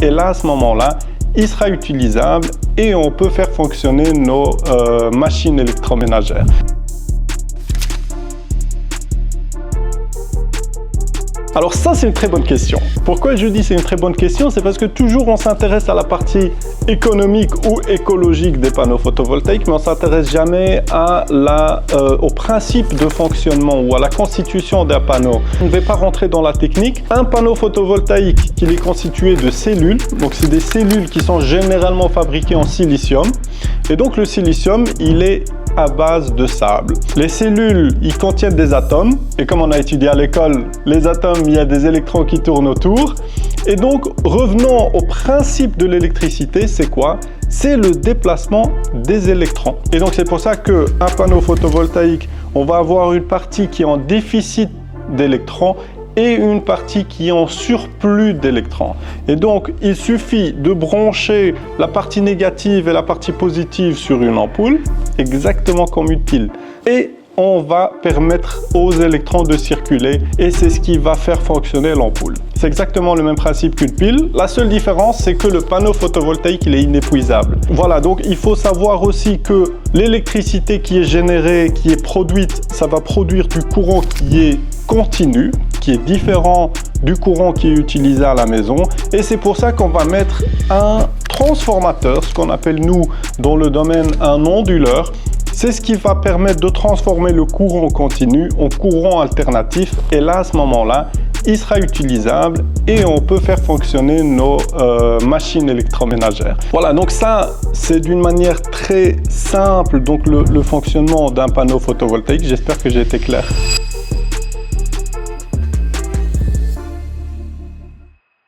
Et là, à ce moment-là, il sera utilisable et on peut faire fonctionner nos machines électroménagères. Alors ça, c'est une très bonne question. Pourquoi je dis c'est une très bonne question? C'est parce que toujours on s'intéresse à la partie économique ou écologique des panneaux photovoltaïques, mais on ne s'intéresse jamais au principe de fonctionnement ou à la constitution d'un panneau. Je ne vais pas rentrer dans la technique. Un panneau photovoltaïque, il est constitué de cellules. Donc c'est des cellules qui sont généralement fabriquées en silicium. Et donc le silicium, il est à base de sable. Les cellules, ils contiennent des atomes, et comme on a étudié à l'école, les atomes, il y a des électrons qui tournent autour. Et donc, revenons au principe de l'électricité, c'est quoi? C'est le déplacement des électrons. Et donc, c'est pour ça qu'un panneau photovoltaïque, on va avoir une partie qui est en déficit d'électrons et une partie qui est en surplus d'électrons. Et donc, il suffit de brancher la partie négative et la partie positive sur une ampoule, exactement comme une pile. Et on va permettre aux électrons de circuler et c'est ce qui va faire fonctionner l'ampoule. C'est exactement le même principe qu'une pile. La seule différence, c'est que le panneau photovoltaïque, il est inépuisable. Voilà, donc il faut savoir aussi que l'électricité qui est générée, qui est produite, ça va produire du courant qui est continu, qui est différent du courant qui est utilisé à la maison. Et c'est pour ça qu'on va mettre un transformateur, ce qu'on appelle nous dans le domaine un onduleur. C'est ce qui va permettre de transformer le courant continu en courant alternatif. Et là, à ce moment-là, il sera utilisable et on peut faire fonctionner nos machines électroménagères. Voilà, donc ça, c'est d'une manière très simple, donc le fonctionnement d'un panneau photovoltaïque. J'espère que j'ai été clair.